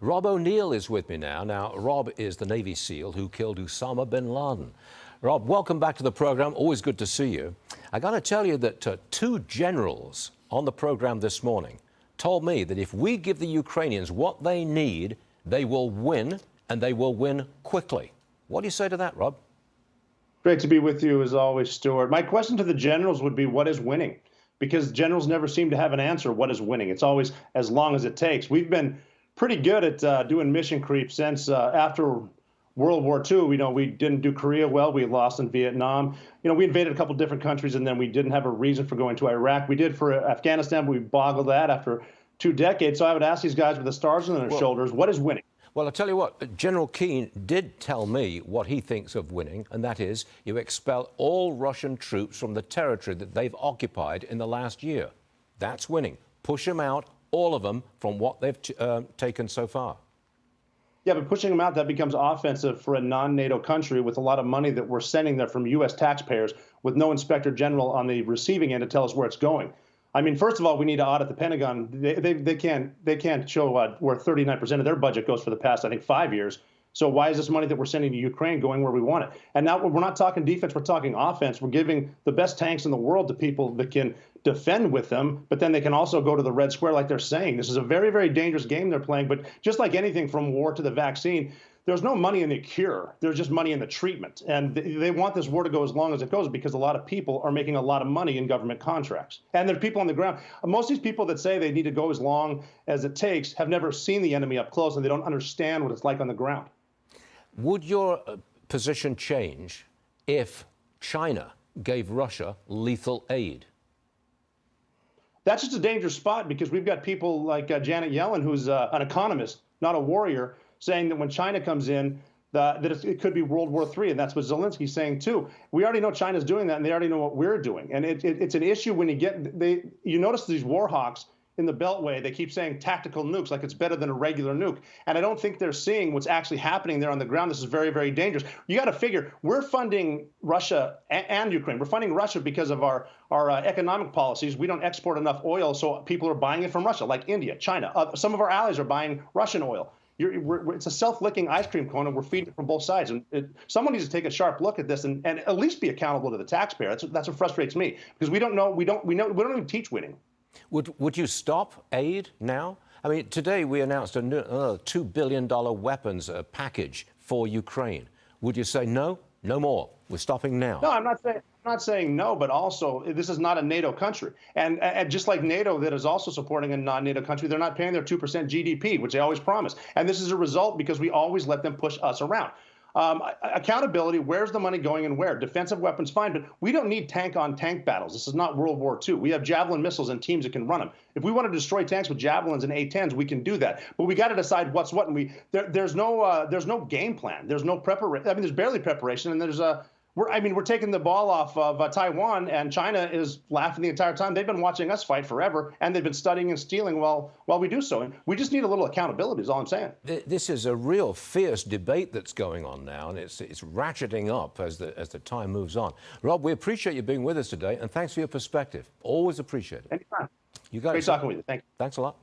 Rob O'Neill is with me now. Now, Rob is the Navy SEAL who killed Osama bin Laden. Rob, welcome back to the program. Always good to see you. I got to tell you that two generals on the program this morning told me that if we give the Ukrainians what they need, they will win, and they will win quickly. What do you say to that, Rob? Great to be with you as always, Stuart. My question to the generals would be, what is winning? Because generals never seem to have an answer. What is winning? It's always as long as it takes. We've been pretty good at doing mission creep since after World War II. We didn't do Korea well. We lost in Vietnam. We invaded a couple different countries, and then we didn't have a reason for going to Iraq. We did for Afghanistan, but we boggled that after 2 decades. So I would ask these guys with the stars on their shoulders, what is winning? Well, I'll tell you what, General Keane did tell me what he thinks of winning, and that is you expel all Russian troops from the territory that they've occupied in the last year. That's winning. Push them out, all of them, from what they've taken so far. Yeah, but pushing them out, that becomes offensive for a non-NATO country with a lot of money that we're sending there from U.S. taxpayers with no inspector general on the receiving end to tell us where it's going. I mean, first of all, we need to audit the Pentagon. They can't show where 39% of their budget goes for the past, I think, 5 years. So why is this money that we're sending to Ukraine going where we want it? And now we're not talking defense, we're talking offense. We're giving the best tanks in the world to people that can defend with them, but then they can also go to the red square like they're saying. This is a very, very dangerous game they're playing. But just like anything from war to the vaccine, there's no money in the cure. There's just money in the treatment. And they want this war to go as long as it goes because a lot of people are making a lot of money in government contracts. And there's people on the ground. Most of these people that say they need to go as long as it takes have never seen the enemy up close, and they don't understand what it's like on the ground. Would your position change if China gave Russia lethal aid? That's just a dangerous spot because we've got people like Janet Yellen, who's an economist, not a warrior, saying that when China comes in, that it could be World War III, and that's what Zelensky's saying too. We already know China's doing that, and they already know what we're doing. And it's an issue when you notice these war hawks in the Beltway, they keep saying tactical nukes, like it's better than a regular nuke. And I don't think they're seeing what's actually happening there on the ground. This is very, very dangerous. You got to figure we're funding Russia and Ukraine. We're funding Russia because of our economic policies. We don't export enough oil, so people are buying it from Russia, like India, China. Some of our allies are buying Russian oil. It's a self-licking ice cream cone, and we're feeding it from both sides. And someone needs to take a sharp look at this and at least be accountable to the taxpayer. That's what frustrates me, because we don't even teach winning. Would you stop aid now? I mean, today we announced another $2 billion weapons package for Ukraine. Would you say no more? We're stopping now. No, I'm not saying no, but also this is not a NATO country. And just like NATO that is also supporting a non-NATO country, they're not paying their 2% GDP, which they always promise. And this is a result because we always let them push us around. Accountability, where's the money going and where? Defensive weapons, fine, but we don't need tank-on-tank battles. This is not World War II. We have Javelin missiles and teams that can run them. If we want to destroy tanks with Javelins and A-10s, we can do that. But we got to decide what's what, and there's no game plan. There's no preparation. I mean, there's barely preparation, and we're taking the ball off of Taiwan, and China is laughing the entire time. They've been watching us fight forever, and they've been studying and stealing while we do so. And we just need a little accountability is all I'm saying. This is a real fierce debate that's going on now, and it's ratcheting up as the time moves on. Rob, we appreciate you being with us today, and thanks for your perspective. Always appreciate it. Anytime. You guys. Great talking with you. Thank you. Thanks a lot.